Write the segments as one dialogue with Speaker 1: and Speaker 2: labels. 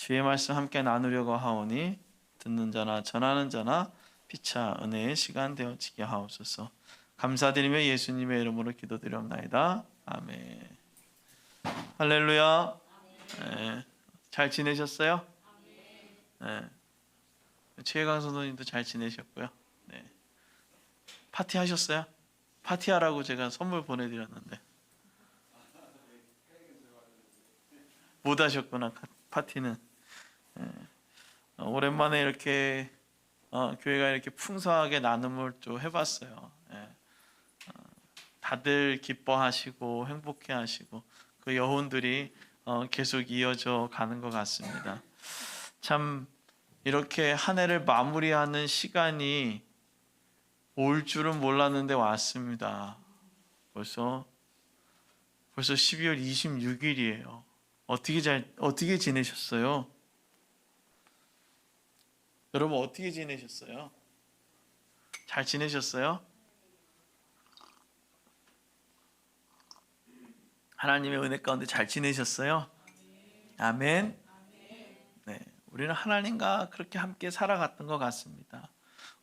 Speaker 1: 주의 말씀 함께 나누려고 하오니 듣는 자나 전하는 자나 피차 은혜의 시간 되어지게 하옵소서. 감사드리며 예수님의 이름으로 기도드리옵나이다. 아멘. 할렐루야. 네. 잘 지내셨어요? 네. 최혜강 선생님도 잘 지내셨고요. 네. 파티 하셨어요? 파티하라고 제가 선물 보내드렸는데 못 하셨구나. 파티는. 네. 오랜만에 이렇게 교회가 이렇게 풍성하게 나눔을 좀 해봤어요. 네. 다들 기뻐하시고 행복해하시고 그 여운들이 계속 이어져 가는 것 같습니다. 참 이렇게 한 해를 마무리하는 시간이 올 줄은 몰랐는데 왔습니다. 벌써 12월 26일이에요. 어떻게 지내셨어요? 여러분 어떻게 지내셨어요? 잘 지내셨어요? 하나님의 은혜 가운데 잘 지내셨어요? 아멘. 네, 우리는 하나님과 그렇게 함께 살아갔던 것 같습니다.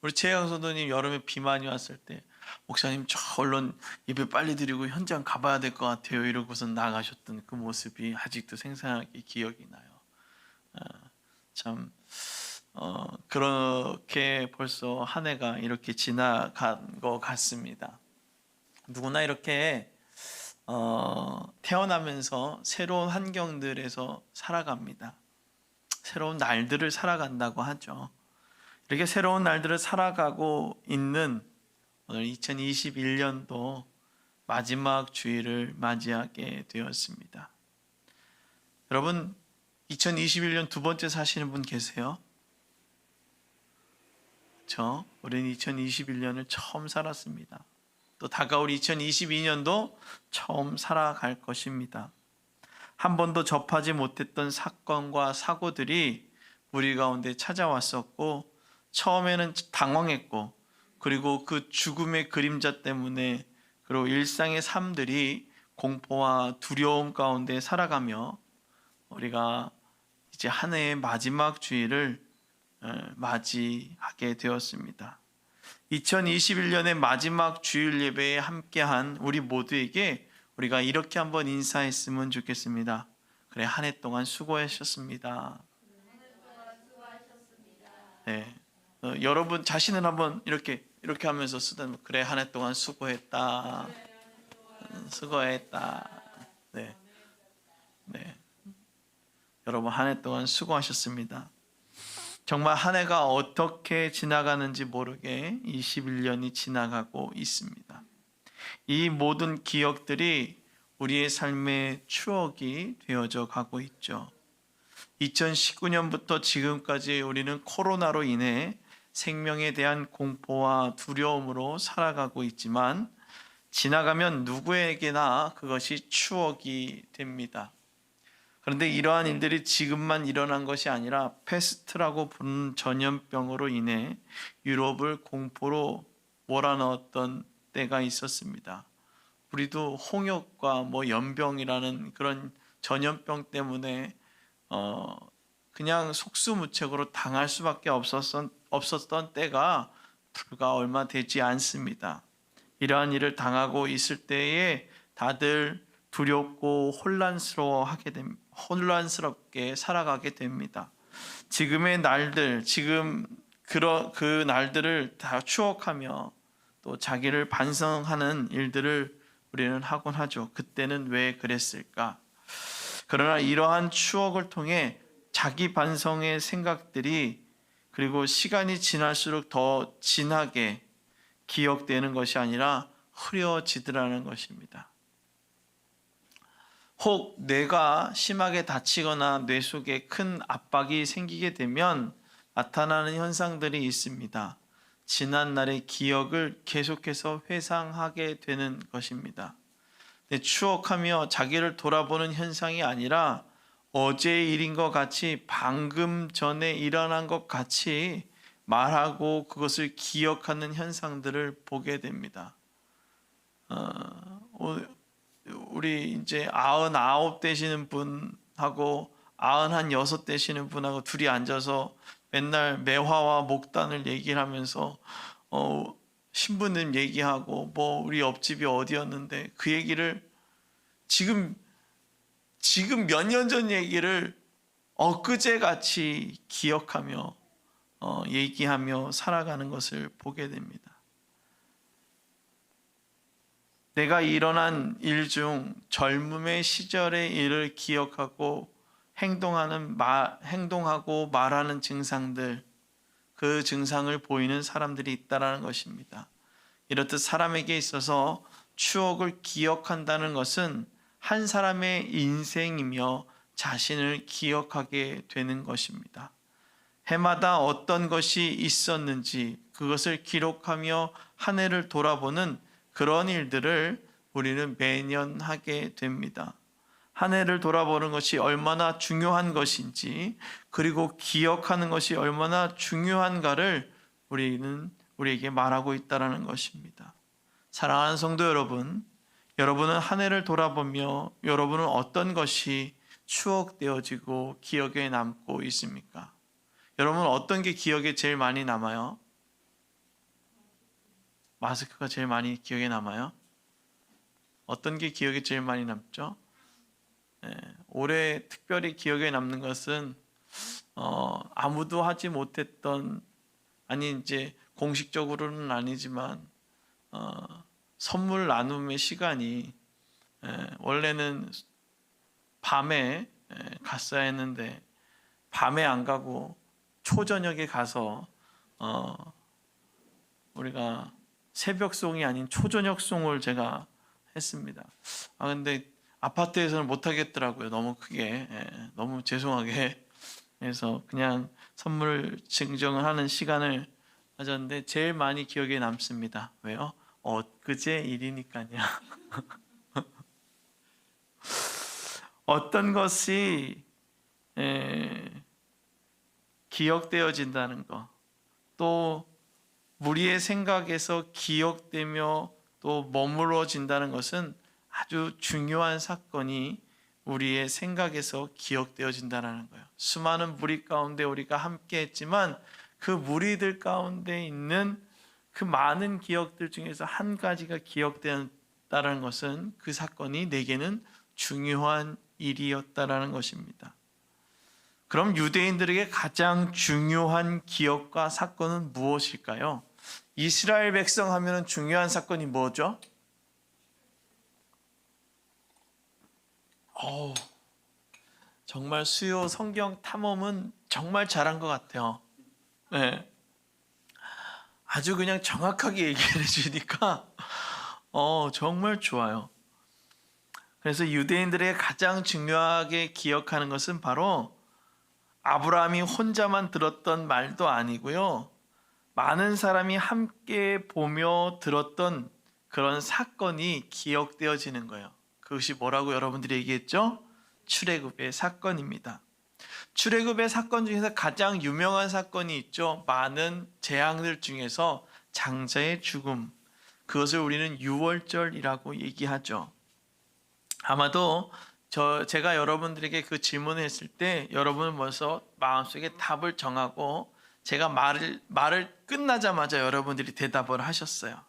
Speaker 1: 우리 최영 선도님 여름에 비 많이 왔을 때 목사님 저 얼른 예배 빨리 드리고 현장 가봐야 될 것 같아요 이러고서 나가셨던 그 모습이 아직도 생생하게 기억이 나요. 참 그렇게 벌써 한 해가 이렇게 지나간 것 같습니다. 누구나 이렇게 태어나면서 새로운 환경들에서 살아갑니다. 새로운 날들을 살아간다고 하죠. 이렇게 새로운 날들을 살아가고 있는 오늘 2021년도 마지막 주일을 맞이하게 되었습니다. 여러분 2021년 두 번째 사시는 분 계세요? 그렇죠? 우리는 2021년을 처음 살았습니다. 또 다가올 2022년도 처음 살아갈 것입니다. 한 번도 접하지 못했던 사건과 사고들이 우리 가운데 찾아왔었고 처음에는 당황했고 그리고 그 죽음의 그림자 때문에 그리고 일상의 삶들이 공포와 두려움 가운데 살아가며 우리가 이제 한 해의 마지막 주일을 맞이하게 되었습니다. 2021년의 마지막 주일 예배에 함께한 우리 모두에게 우리가 이렇게 한번 인사했으면 좋겠습니다. 그래, 한 해 동안 수고하셨습니다. 네, 여러분 자신을 한번 이렇게 하면서 쓰던 그래, 한 해 동안 수고했다. 수고했다. 네, 네. 여러분 한 해 동안 수고하셨습니다. 정말 한 해가 어떻게 지나가는지 모르게 21년이 지나가고 있습니다. 이 모든 기억들이 우리의 삶의 추억이 되어져 가고 있죠. 2019년부터 지금까지 우리는 코로나로 인해 생명에 대한 공포와 두려움으로 살아가고 있지만 지나가면 누구에게나 그것이 추억이 됩니다. 그런데 이러한 일들이 지금만 일어난 것이 아니라 패스트라고 부르는 전염병으로 인해 유럽을 공포로 몰아넣었던 때가 있었습니다. 우리도 홍역과 연병이라는 그런 전염병 때문에 그냥 속수무책으로 당할 수밖에 없었던 때가 불과 얼마 되지 않습니다. 이러한 일을 당하고 있을 때에 다들 두렵고 혼란스럽게 살아가게 됩니다. 지금의 날들, 지금 그 날들을 다 추억하며 또 자기를 반성하는 일들을 우리는 하곤 하죠. 그때는 왜 그랬을까? 그러나 이러한 추억을 통해 자기 반성의 생각들이 그리고 시간이 지날수록 더 진하게 기억되는 것이 아니라 흐려지더라는 것입니다. 혹 뇌가 심하게 다치거나 뇌 속에 큰 압박이 생기게 되면 나타나는 현상들이 있습니다. 지난날의 기억을 계속해서 회상하게 되는 것입니다. 추억하며 자기를 돌아보는 현상이 아니라 어제의 일인 것 같이 방금 전에 일어난 것 같이 말하고 그것을 기억하는 현상들을 보게 됩니다. 우리 이제 99 되시는 분하고 96 되시는 분하고 둘이 앉아서 맨날 매화와 목단을 얘기를 하면서 신부님 얘기하고 뭐 우리 옆집이 어디였는데 그 얘기를 지금 몇 년 전 얘기를 엊그제 같이 기억하며 얘기하며 살아가는 것을 보게 됩니다. 내가 일어난 일 중 젊음의 시절의 일을 기억하고 행동하고 말하는 증상들, 그 증상을 보이는 사람들이 있다라는 것입니다. 이렇듯 사람에게 있어서 추억을 기억한다는 것은 한 사람의 인생이며 자신을 기억하게 되는 것입니다. 해마다 어떤 것이 있었는지 그것을 기록하며 한 해를 돌아보는 그런 일들을 우리는 매년 하게 됩니다. 한 해를 돌아보는 것이 얼마나 중요한 것인지, 그리고 기억하는 것이 얼마나 중요한가를 우리에게 말하고 있다는 것입니다. 사랑하는 성도 여러분, 여러분은 한 해를 돌아보며 여러분은 어떤 것이 추억되어지고 기억에 남고 있습니까? 여러분 어떤 게 기억에 제일 많이 남아요? 마스크가 제일 많이 기억에 남아요? 어떤 게 기억에 제일 많이 남죠? 올해 특별히 기억에 남는 것은 아무도 하지 못했던, 아니 이제 공식적으로는 아니지만 선물 나눔의 시간이 원래는 밤에 갔어야 했는데 밤에 안 가고 초저녁에 가서 우리가 새벽송이 아닌 초저녁송을 제가 했습니다. 근데 아파트에서는 못 하겠더라고요. 너무 크게, 너무 죄송하게. 그래서 그냥 선물 증정을 하는 시간을 가졌는데 제일 많이 기억에 남습니다. 왜요? 엊그제 일이니까요. 어떤 것이 기억되어진다는 것, 또 우리의 생각에서 기억되며 또 머물러진다는 것은 아주 중요한 사건이 우리의 생각에서 기억되어진다는 거예요. 수많은 무리 가운데 우리가 함께 했지만 그 무리들 가운데 있는 그 많은 기억들 중에서 한 가지가 기억되었다는 것은 그 사건이 내게는 중요한 일이었다라는 것입니다. 그럼 유대인들에게 가장 중요한 기억과 사건은 무엇일까요? 이스라엘 백성 하면 중요한 사건이 뭐죠? 정말 수요 성경 탐험은 정말 잘한 것 같아요. 네. 아주 그냥 정확하게 얘기를 해주니까 정말 좋아요. 그래서 유대인들에게 가장 중요하게 기억하는 것은 바로 아브라함이 혼자만 들었던 말도 아니고요. 많은 사람이 함께 보며 들었던 그런 사건이 기억되어지는 거예요. 그것이 뭐라고 여러분들이 얘기했죠? 출애굽의 사건입니다. 출애굽의 사건 중에서 가장 유명한 사건이 있죠. 많은 재앙들 중에서 장자의 죽음. 그것을 우리는 유월절이라고 얘기하죠. 아마도 제가 여러분들에게 그 질문을 했을 때 여러분은 벌써 마음속에 답을 정하고 제가 말을 끝나자마자 여러분들이 대답을 하셨어요.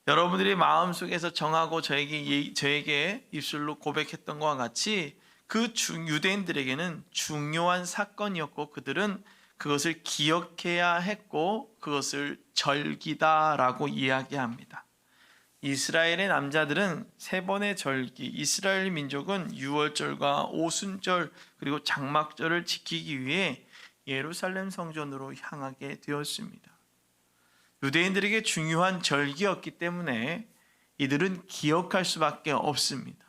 Speaker 1: 여러분들이 마음속에서 정하고 저에게 입술로 고백했던 것과 같이 그 유대인들에게는 중요한 사건이었고 그들은 그것을 기억해야 했고 그것을 절기다라고 이야기합니다. 이스라엘의 남자들은 3번의 절기, 이스라엘 민족은 유월절과 오순절 그리고 장막절을 지키기 위해 예루살렘 성전으로 향하게 되었습니다. 유대인들에게 중요한 절기였기 때문에 이들은 기억할 수밖에 없습니다.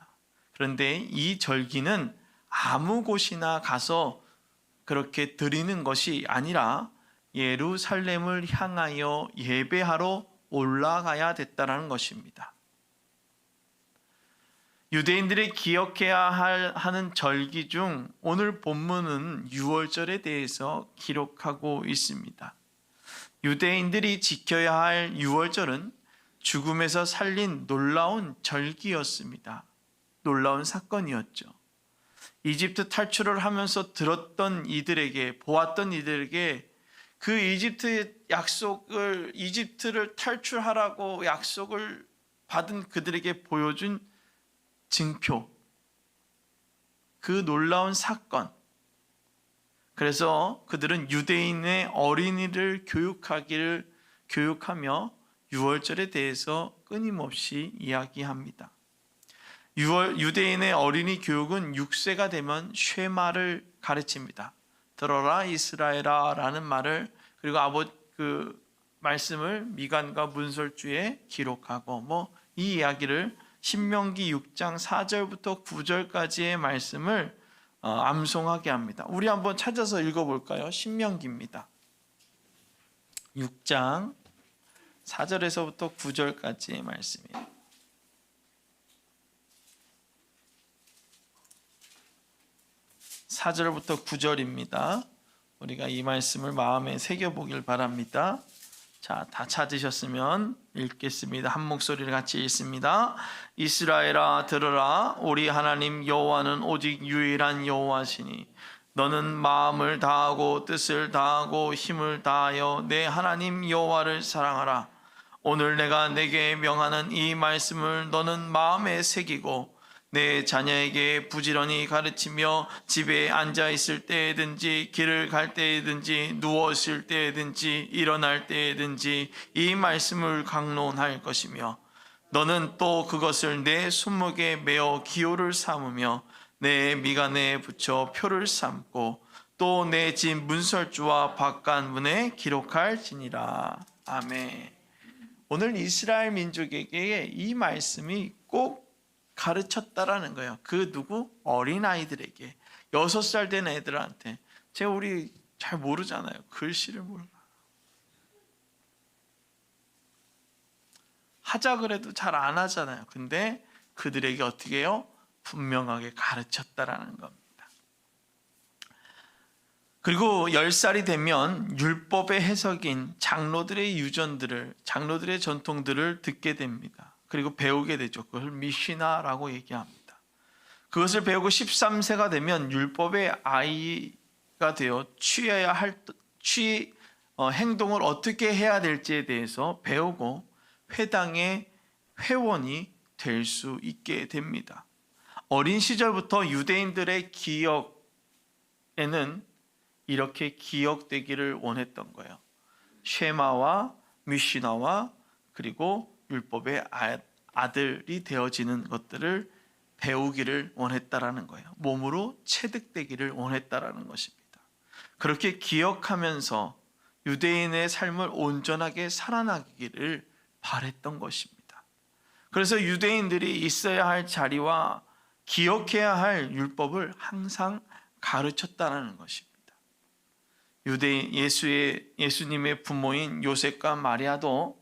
Speaker 1: 그런데 이 절기는 아무 곳이나 가서 그렇게 드리는 것이 아니라 예루살렘을 향하여 예배하러 올라가야 됐다는 것입니다. 유대인들이 기억해야 하는 절기 중 오늘 본문은 유월절에 대해서 기록하고 있습니다. 유대인들이 지켜야 할 유월절은 죽음에서 살린 놀라운 절기였습니다. 놀라운 사건이었죠. 이집트 탈출을 하면서 들었던 이들에게, 보았던 이들에게 그 이집트를 탈출하라고 약속을 받은 그들에게 보여준 증표, 그 놀라운 사건. 그래서 그들은 유대인의 어린이를 교육하며 유월절에 대해서 끊임없이 이야기합니다. 유대인의 어린이 교육은 6세가 되면 쉐마를 가르칩니다. 들어라 이스라엘아 라는 말을, 그리고 그 말씀을 미간과 문설주에 기록하고 이 이야기를 신명기 6장 4절부터 9절까지의 말씀을 암송하게 합니다. 우리 한번 찾아서 읽어볼까요? 신명기입니다. 6장 4절에서부터 9절까지의 말씀이에요. 4절부터 9절입니다. 우리가 이 말씀을 마음에 새겨보길 바랍니다. 자, 다 찾으셨으면 읽겠습니다. 한 목소리를 같이 읽습니다. 이스라엘아 들으라. 우리 하나님 여호와는 오직 유일한 여호와시니 너는 마음을 다하고 뜻을 다하고 힘을 다하여 내 하나님 여호와를 사랑하라. 오늘 내가 내게 명하는 이 말씀을 너는 마음에 새기고 내 자녀에게 부지런히 가르치며 집에 앉아 있을 때에든지 길을 갈 때에든지 누워 있을 때에든지 일어날 때에든지 이 말씀을 강론할 것이며 너는 또 그것을 내 손목에 메어 기호를 삼으며 내 미간에 붙여 표를 삼고 또 내 집 문설주와 바깥문에 기록할지니라. 아멘. 오늘 이스라엘 민족에게 이 말씀이 꼭 가르쳤다라는 거예요. 그 누구? 어린아이들에게, 6살 된 애들한테. 우리 잘 모르잖아요. 글씨를 몰라. 하자 그래도 잘 안 하잖아요. 근데 그들에게 어떻게 해요? 분명하게 가르쳤다라는 겁니다. 그리고 10살이 되면 율법의 해석인 장로들의 장로들의 전통들을 듣게 됩니다. 그리고 배우게 되죠. 그걸 미시나라고 얘기합니다. 그것을 배우고 13세가 되면 율법의 아이가 되어 행동을 어떻게 해야 될지에 대해서 배우고 회당의 회원이 될 수 있게 됩니다. 어린 시절부터 유대인들의 기억에는 이렇게 기억되기를 원했던 거예요. 쉐마와 미시나와 그리고 율법의 아들이 되어지는 것들을 배우기를 원했다라는 거예요. 몸으로 체득되기를 원했다라는 것입니다. 그렇게 기억하면서 유대인의 삶을 온전하게 살아나기를 바랬던 것입니다. 그래서 유대인들이 있어야 할 자리와 기억해야 할 율법을 항상 가르쳤다라는 것입니다. 예수님의 부모인 요셉과 마리아도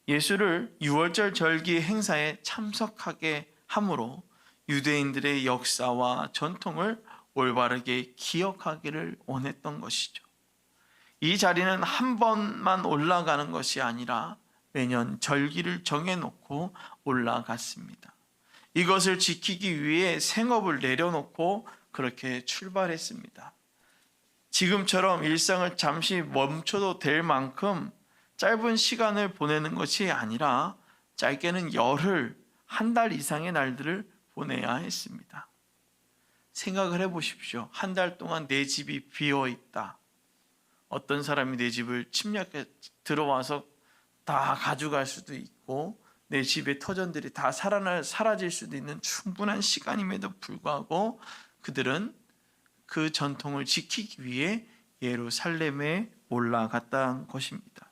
Speaker 1: 예수를 유월절 절기 행사에 참석하게 함으로 유대인들의 역사와 전통을 올바르게 기억하기를 원했던 것이죠. 이 자리는 한 번만 올라가는 것이 아니라 매년 절기를 정해놓고 올라갔습니다. 이것을 지키기 위해 생업을 내려놓고 그렇게 출발했습니다. 지금처럼 일상을 잠시 멈춰도 될 만큼 짧은 시간을 보내는 것이 아니라 짧게는 열흘, 한 달 이상의 날들을 보내야 했습니다. 생각을 해보십시오. 한 달 동안 내 집이 비어있다. 어떤 사람이 내 집을 침략해 들어와서 다 가져갈 수도 있고 내 집의 터전들이 다 사라질 수도 있는 충분한 시간임에도 불구하고 그들은 그 전통을 지키기 위해 예루살렘에 올라갔다는 것입니다.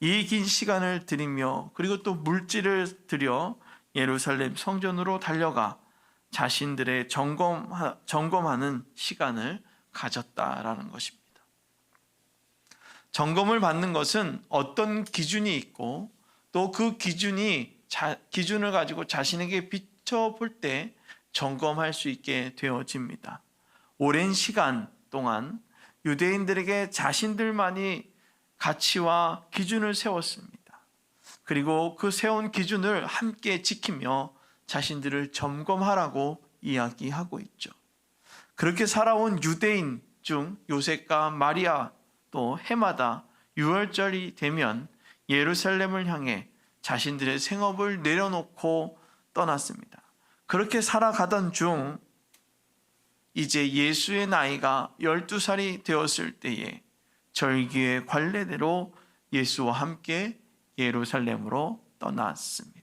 Speaker 1: 이 긴 시간을 들이며 그리고 또 물질을 들여 예루살렘 성전으로 달려가 자신들의 점검하는 시간을 가졌다라는 것입니다. 점검을 받는 것은 어떤 기준이 있고 또 그 기준을 가지고 자신에게 비춰볼 때 점검할 수 있게 되어집니다. 오랜 시간 동안 유대인들에게 자신들만이 가치와 기준을 세웠습니다. 그리고 그 세운 기준을 함께 지키며 자신들을 점검하라고 이야기하고 있죠. 그렇게 살아온 유대인 중 요셉과 마리아 또 해마다 유월절이 되면 예루살렘을 향해 자신들의 생업을 내려놓고 떠났습니다. 그렇게 살아가던 중 이제 예수의 나이가 12살이 되었을 때에 절기의 관례대로 예수와 함께 예루살렘으로 떠났습니다.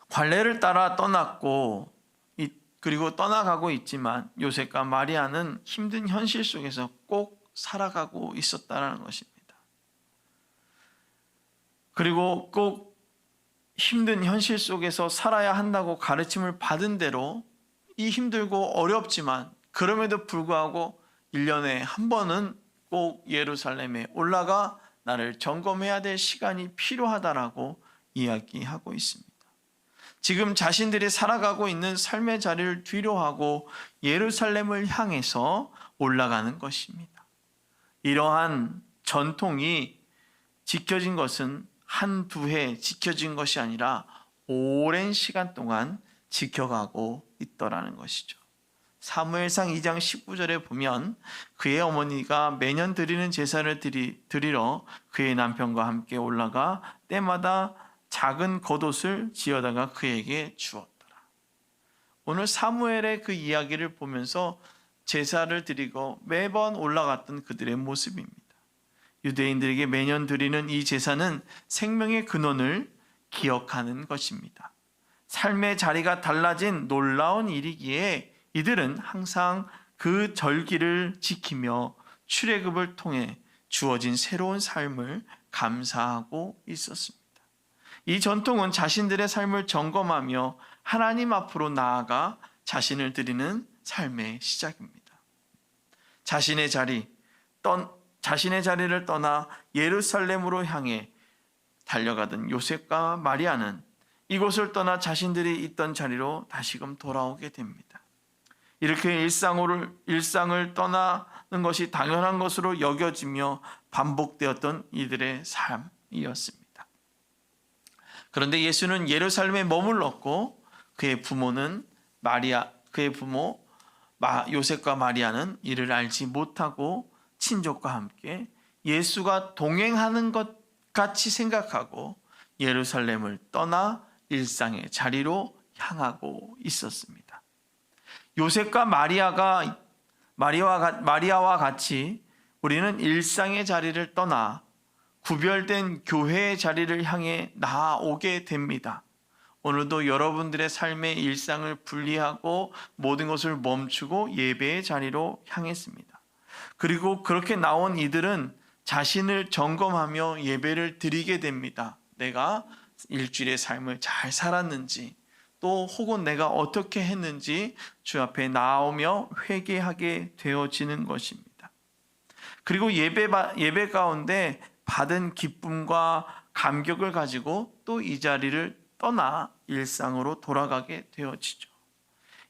Speaker 1: 관례를 따라 떠났고 그리고 떠나가고 있지만 요셉과 마리아는 힘든 현실 속에서 꼭 살아가고 있었다는 것입니다. 그리고 꼭 힘든 현실 속에서 살아야 한다고 가르침을 받은 대로 이 힘들고 어렵지만 그럼에도 불구하고 1년에 한 번은 꼭 예루살렘에 올라가 나를 점검해야 될 시간이 필요하다라고 이야기하고 있습니다. 지금 자신들이 살아가고 있는 삶의 자리를 뒤로하고 예루살렘을 향해서 올라가는 것입니다. 이러한 전통이 지켜진 것은 한두 해 지켜진 것이 아니라 오랜 시간 동안 지켜가고 있더라는 것이죠. 사무엘상 2장 19절에 보면 그의 어머니가 매년 드리는 제사를 드리러 그의 남편과 함께 올라가 때마다 작은 겉옷을 지어다가 그에게 주었더라. 오늘 사무엘의 그 이야기를 보면서 제사를 드리고 매번 올라갔던 그들의 모습입니다. 유대인들에게 매년 드리는 이 제사는 생명의 근원을 기억하는 것입니다. 삶의 자리가 달라진 놀라운 일이기에 이들은 항상 그 절기를 지키며 출애굽을 통해 주어진 새로운 삶을 감사하고 있었습니다. 이 전통은 자신들의 삶을 점검하며 하나님 앞으로 나아가 자신을 드리는 삶의 시작입니다. 자신의 자리를 떠나 예루살렘으로 향해 달려가던 요셉과 마리아는 이곳을 떠나 자신들이 있던 자리로 다시금 돌아오게 됩니다. 이렇게 일상을 떠나는 것이 당연한 것으로 여겨지며 반복되었던 이들의 삶이었습니다. 그런데 예수는 예루살렘에 머물렀고 그의 부모 요셉과 마리아는 이를 알지 못하고 친족과 함께 예수가 동행하는 것 같이 생각하고 예루살렘을 떠나 일상의 자리로 향하고 있었습니다. 요셉과 마리아와 같이 우리는 일상의 자리를 떠나 구별된 교회의 자리를 향해 나아오게 됩니다. 오늘도 여러분들의 삶의 일상을 분리하고 모든 것을 멈추고 예배의 자리로 향했습니다. 그리고 그렇게 나온 이들은 자신을 점검하며 예배를 드리게 됩니다. 내가 일주일의 삶을 잘 살았는지 또 혹은 내가 어떻게 했는지 주 앞에 나오며 회개하게 되어지는 것입니다. 그리고 예배 가운데 받은 기쁨과 감격을 가지고 또 이 자리를 떠나 일상으로 돌아가게 되어지죠.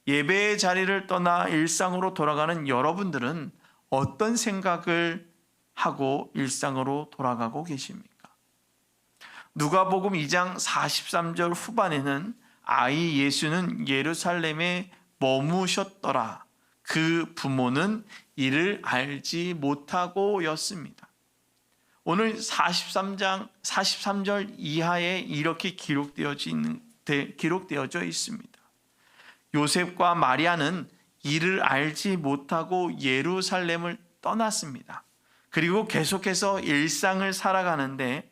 Speaker 1: 예배의 자리를 떠나 일상으로 돌아가는 여러분들은 어떤 생각을 하고 일상으로 돌아가고 계십니까? 누가복음 2장 43절 후반에는 아이 예수는 예루살렘에 머무셨더라. 그 부모는 이를 알지 못하고였습니다. 오늘 43절 이하에 이렇게 기록되어져 있습니다. 요셉과 마리아는 이를 알지 못하고 예루살렘을 떠났습니다. 그리고 계속해서 일상을 살아가는데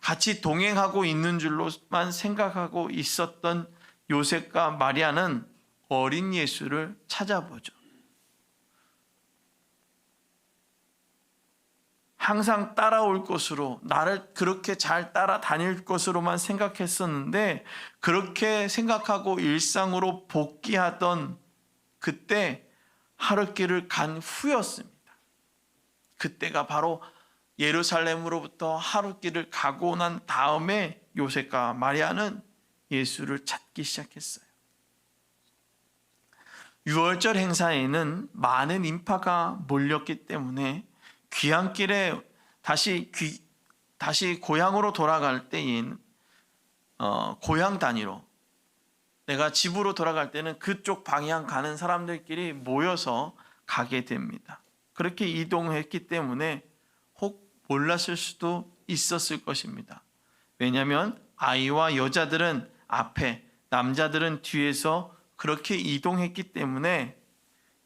Speaker 1: 같이 동행하고 있는 줄로만 생각하고 있었던 요셉과 마리아는 어린 예수를 찾아보죠. 항상 따라올 것으로, 나를 그렇게 잘 따라다닐 것으로만 생각했었는데 그렇게 생각하고 일상으로 복귀하던 그때 하룻길을 간 후였습니다. 그때가 바로 예루살렘으로부터 하룻길을 가고 난 다음에 요셉과 마리아는 예수를 찾기 시작했어요. 유월절 행사에는 많은 인파가 몰렸기 때문에 귀향길에 다시 고향으로 돌아갈 때인 고향 단위로 내가 집으로 돌아갈 때는 그쪽 방향 가는 사람들끼리 모여서 가게 됩니다. 그렇게 이동했기 때문에 혹 몰랐을 수도 있었을 것입니다. 왜냐하면 아이와 여자들은 앞에, 남자들은 뒤에서 그렇게 이동했기 때문에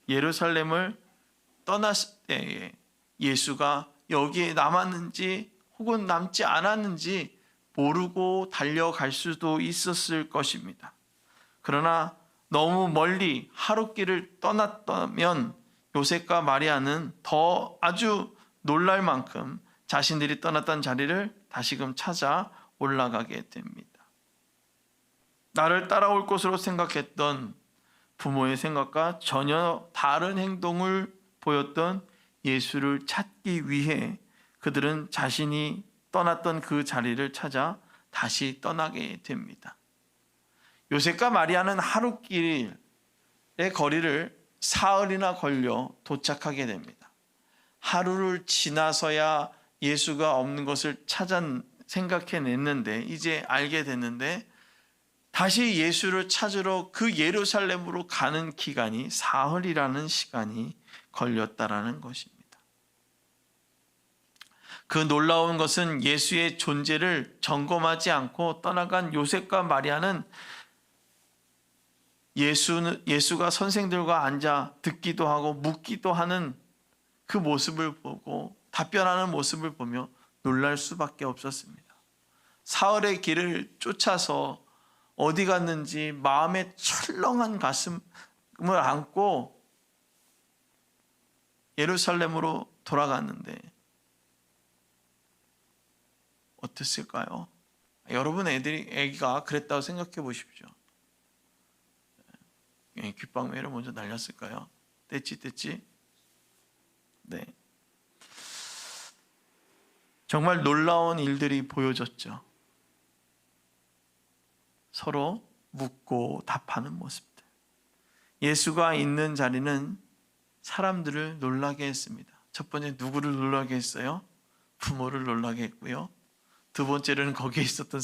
Speaker 1: 예루살렘을 떠났을 때에 예수가 여기에 남았는지 혹은 남지 않았는지 모르고 달려갈 수도 있었을 것입니다. 그러나 너무 멀리 하룻길을 떠났다면 요셉과 마리아는 더 아주 놀랄 만큼 자신들이 떠났던 자리를 다시금 찾아 올라가게 됩니다. 나를 따라올 것으로 생각했던 부모의 생각과 전혀 다른 행동을 보였던 예수를 찾기 위해 그들은 자신이 떠났던 그 자리를 찾아 다시 떠나게 됩니다. 요셉과 마리아는 하룻길의 거리를 사흘이나 걸려 도착하게 됩니다. 하루를 지나서야 예수가 없는 것을 생각해냈는데, 이제 알게 됐는데, 다시 예수를 찾으러 그 예루살렘으로 가는 기간이 사흘이라는 시간이 걸렸다라는 것입니다. 그 놀라운 것은 예수의 존재를 점검하지 않고 떠나간 요셉과 마리아는 예수가 선생들과 앉아 듣기도 하고 묻기도 하는 그 모습을 보고 답변하는 모습을 보며 놀랄 수밖에 없었습니다. 사흘의 길을 쫓아서 어디 갔는지 마음에 철렁한 가슴을 안고 예루살렘으로 돌아갔는데 어땠을까요? 여러분 애기가 그랬다고 생각해 보십시오. 귓방울을 먼저 날렸을까요? 떼찌. 네. 정말 놀라운 일들이 보여졌죠. 서로 묻고 답하는 모습들. 예수가 있는 자리는 사람들을 놀라게 했습니다. 첫 번째, 누구를 놀라게 했어요? 부모를 놀라게 했고요. 두 번째로는 거기에 있었던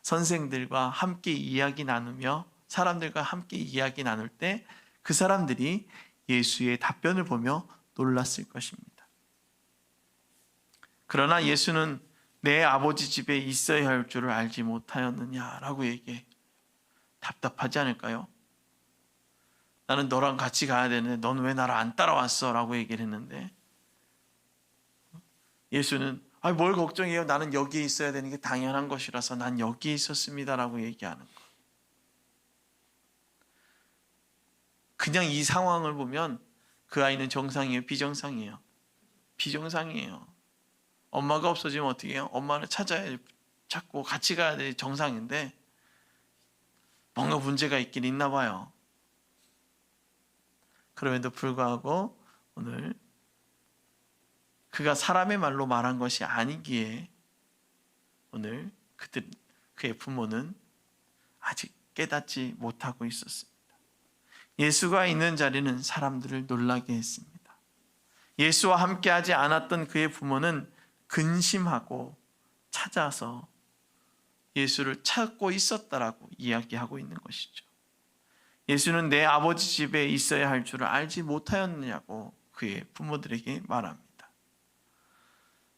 Speaker 1: 선생들과 함께 이야기 나누며 사람들과 함께 이야기 나눌 때 그 사람들이 예수의 답변을 보며 놀랐을 것입니다. 그러나 예수는 내 아버지 집에 있어야 할 줄을 알지 못하였느냐라고 얘기해. 답답하지 않을까요? 나는 너랑 같이 가야 되는데 넌 왜 나를 안 따라왔어? 라고 얘기를 했는데 예수는 뭘 걱정해요? 나는 여기에 있어야 되는 게 당연한 것이라서 난 여기에 있었습니다 라고 얘기하는 것. 그냥 이 상황을 보면 그 아이는 정상이에요? 비정상이에요? 비정상이에요. 엄마가 없어지면 어떻게 해요? 엄마를 찾고 같이 가야 될 정상인데 뭔가 문제가 있긴 있나 봐요. 그럼에도 불구하고 오늘 그가 사람의 말로 말한 것이 아니기에 오늘 그의 부모는 아직 깨닫지 못하고 있었습니다. 예수가 있는 자리는 사람들을 놀라게 했습니다. 예수와 함께하지 않았던 그의 부모는 근심하고 찾아서 예수를 찾고 있었다라고 이야기하고 있는 것이죠. 예수는 내 아버지 집에 있어야 할 줄을 알지 못하였느냐고 그의 부모들에게 말합니다.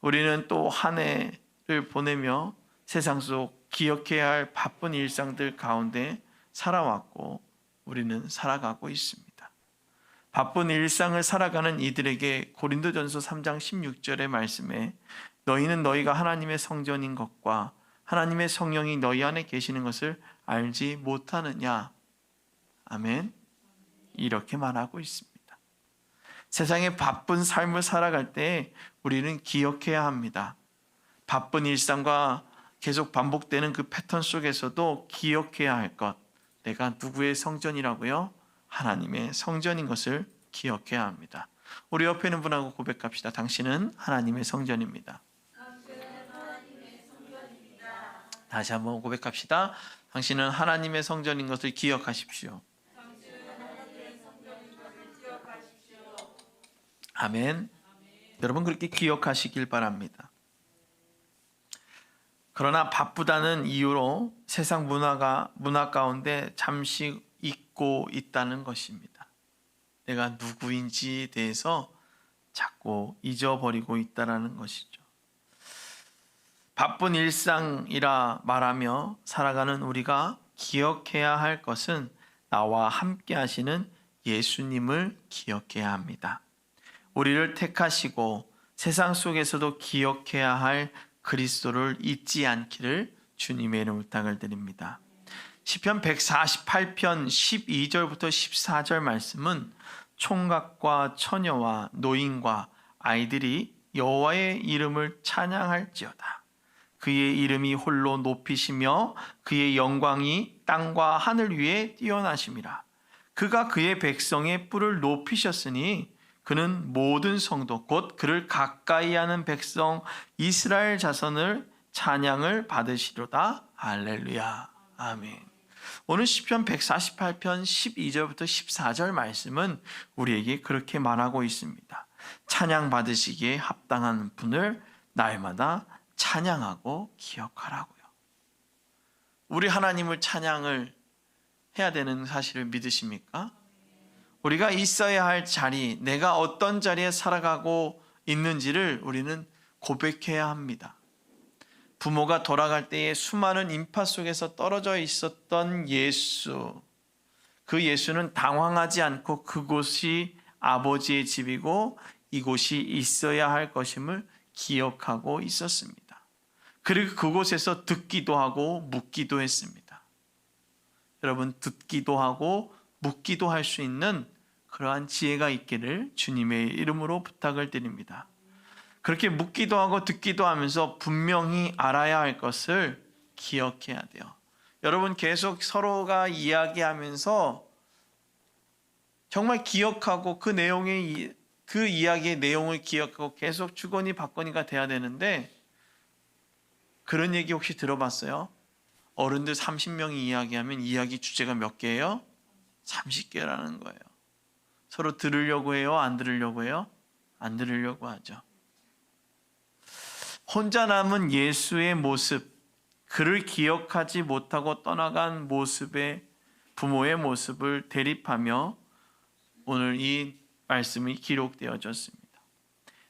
Speaker 1: 우리는 또 한 해를 보내며 세상 속 기억해야 할 바쁜 일상들 가운데 살아왔고 우리는 살아가고 있습니다. 바쁜 일상을 살아가는 이들에게 고린도전서 3장 16절의 말씀에 너희는 너희가 하나님의 성전인 것과 하나님의 성령이 너희 안에 계시는 것을 알지 못하느냐. 아멘. 이렇게 말하고 있습니다. 세상의 바쁜 삶을 살아갈 때 우리는 기억해야 합니다. 바쁜 일상과 계속 반복되는 그 패턴 속에서도 기억해야 할 것. 내가 누구의 성전이라고요? 하나님의 성전인 것을 기억해야 합니다. 우리 옆에 있는 분하고 고백합시다. 당신은 하나님의 성전입니다. 다시 한번 고백합시다. 당신은 하나님의 성전인 것을 기억하십시오. 아멘. 여러분 그렇게 기억하시길 바랍니다. 그러나 바쁘다는 이유로 세상 문화 가운데 잠시 잊고 있다는 것입니다. 내가 누구인지에 대해서 자꾸 잊어버리고 있다는 것이죠. 바쁜 일상이라 말하며 살아가는 우리가 기억해야 할 것은 나와 함께 하시는 예수님을 기억해야 합니다. 우리를 택하시고 세상 속에서도 기억해야 할 그리스도를 잊지 않기를 주님의 이름으로 부탁을 드립니다. 시편 148편 12절부터 14절 말씀은 총각과 처녀와 노인과 아이들이 여호와의 이름을 찬양할지어다. 그의 이름이 홀로 높이시며 그의 영광이 땅과 하늘 위에 뛰어나심이라. 그가 그의 백성의 뿔을 높이셨으니 그는 모든 성도 곧 그를 가까이 하는 백성 이스라엘 자손을 찬양을 받으시로다. 할렐루야. 아멘. 오늘 시편 148편 12절부터 14절 말씀은 우리에게 그렇게 말하고 있습니다. 찬양 받으시기에 합당한 분을 날마다 찬양하고 기억하라고요. 우리 하나님을 찬양을 해야 되는 사실을 믿으십니까? 우리가 있어야 할 자리, 내가 어떤 자리에 살아가고 있는지를 우리는 고백해야 합니다. 부모가 돌아갈 때에 수많은 인파 속에서 떨어져 있었던 예수, 그 예수는 당황하지 않고 그곳이 아버지의 집이고 이곳이 있어야 할 것임을 기억하고 있었습니다. 그리고 그곳에서 듣기도 하고 묻기도 했습니다. 여러분, 듣기도 하고 묻기도 할 수 있는 그러한 지혜가 있기를 주님의 이름으로 부탁을 드립니다. 그렇게 묻기도 하고 듣기도 하면서 분명히 알아야 할 것을 기억해야 돼요. 여러분, 계속 서로가 이야기하면서 정말 기억하고 그 이야기의 내용을 기억하고 계속 주거니 받거니가 돼야 되는데, 그런 얘기 혹시 들어봤어요? 어른들 30명이 이야기하면 이야기 주제가 몇 개예요? 30개라는 거예요. 서로 들으려고 해요? 안 들으려고 해요? 안 들으려고 하죠. 혼자 남은 예수의 모습, 그를 기억하지 못하고 떠나간 모습의 부모의 모습을 대립하며 오늘 이 말씀이 기록되어졌습니다.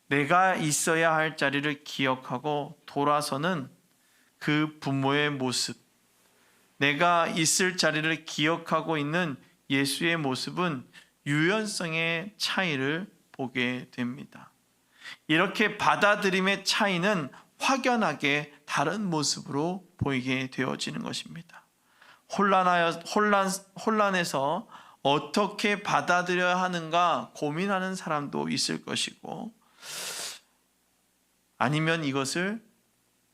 Speaker 1: 내가 있어야 할 자리를 기억하고 돌아서는 그 부모의 모습, 내가 있을 자리를 기억하고 있는 예수의 모습은 유연성의 차이를 보게 됩니다. 이렇게 받아들임의 차이는 확연하게 다른 모습으로 보이게 되어지는 것입니다. 혼란해서 어떻게 받아들여야 하는가 고민하는 사람도 있을 것이고, 아니면 이것을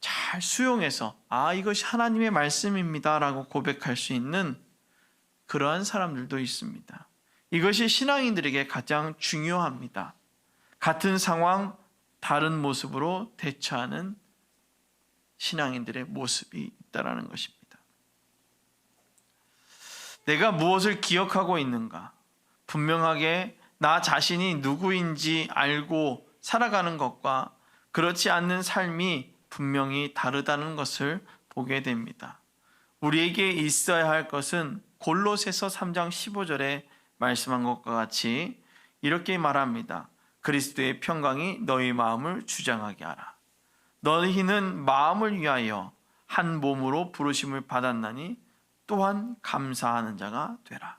Speaker 1: 잘 수용해서 이것이 하나님의 말씀입니다 라고 고백할 수 있는 그러한 사람들도 있습니다. 이것이 신앙인들에게 가장 중요합니다. 같은 상황, 다른 모습으로 대처하는 신앙인들의 모습이 있다는 것입니다. 내가 무엇을 기억하고 있는가? 분명하게 나 자신이 누구인지 알고 살아가는 것과 그렇지 않는 삶이 분명히 다르다는 것을 보게 됩니다. 우리에게 있어야 할 것은 골로새서 3장 15절에 말씀한 것과 같이 이렇게 말합니다. 그리스도의 평강이 너희 마음을 주장하게 하라. 너희는 마음을 위하여 한 몸으로 부르심을 받았나니 또한 감사하는 자가 되라.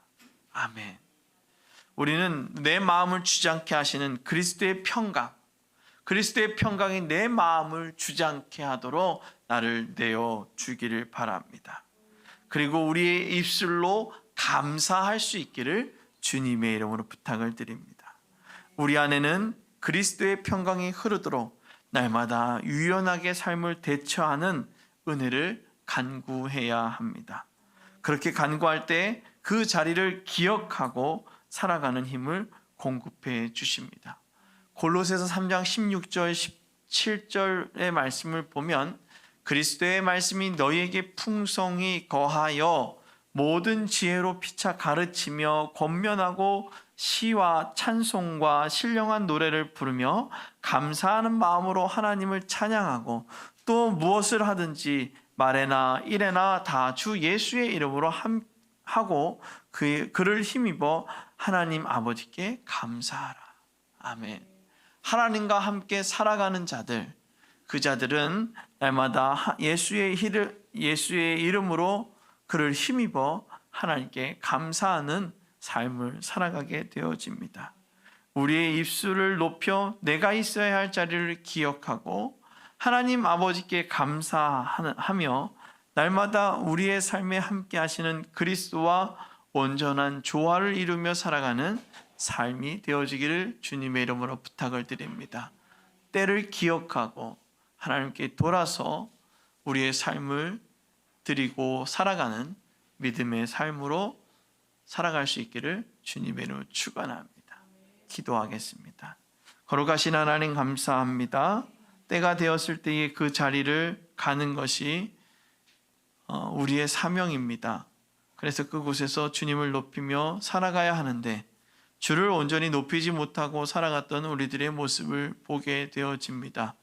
Speaker 1: 아멘. 우리는 내 마음을 주장케 하시는 그리스도의 평강, 그리스도의 평강이 내 마음을 주장케 하도록 나를 내어 주기를 바랍니다. 그리고 우리의 입술로 감사할 수 있기를 주님의 이름으로 부탁을 드립니다. 우리 안에는 그리스도의 평강이 흐르도록 날마다 유연하게 삶을 대처하는 은혜를 간구해야 합니다. 그렇게 간구할 때 그 자리를 기억하고 살아가는 힘을 공급해 주십니다. 골로새서 3장 16절 17절의 말씀을 보면 그리스도의 말씀이 너희에게 풍성히 거하여 모든 지혜로 피차 가르치며 권면하고 시와 찬송과 신령한 노래를 부르며 감사하는 마음으로 하나님을 찬양하고 또 무엇을 하든지 말에나 일에나 다 주 예수의 이름으로 하고 그를 힘입어 하나님 아버지께 감사하라. 아멘. 하나님과 함께 살아가는 자들, 그 자들은 날마다 예수의 이름으로 그를 힘입어 하나님께 감사하는 삶을 살아가게 되어집니다. 우리의 입술을 높여 내가 있어야 할 자리를 기억하고 하나님 아버지께 감사하며 날마다 우리의 삶에 함께 하시는 그리스도와 온전한 조화를 이루며 살아가는 삶이 되어지기를 주님의 이름으로 부탁을 드립니다. 때를 기억하고 하나님께 돌아서 우리의 삶을 드리고 살아가는 믿음의 삶으로 살아갈 수 있기를 주님의 이름으로 축원합니다. 기도하겠습니다. 거룩하신 하나님 감사합니다. 때가 되었을 때에 그 자리를 가는 것이 우리의 사명입니다. 그래서 그곳에서 주님을 높이며 살아가야 하는데 주를 온전히 높이지 못하고 살아갔던 우리들의 모습을 보게 되어집니다.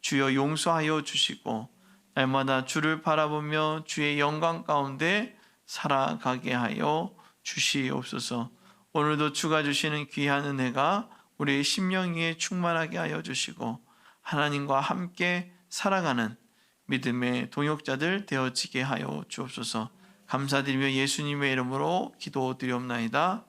Speaker 1: 주여 용서하여 주시고 날마다 주를 바라보며 주의 영광 가운데 살아가게 하여 주시옵소서. 오늘도 주가 주시는 귀한 은혜가 우리의 심령 위에 충만하게 하여 주시고 하나님과 함께 살아가는 믿음의 동역자들 되어지게 하여 주옵소서. 감사드리며 예수님의 이름으로 기도드리옵나이다.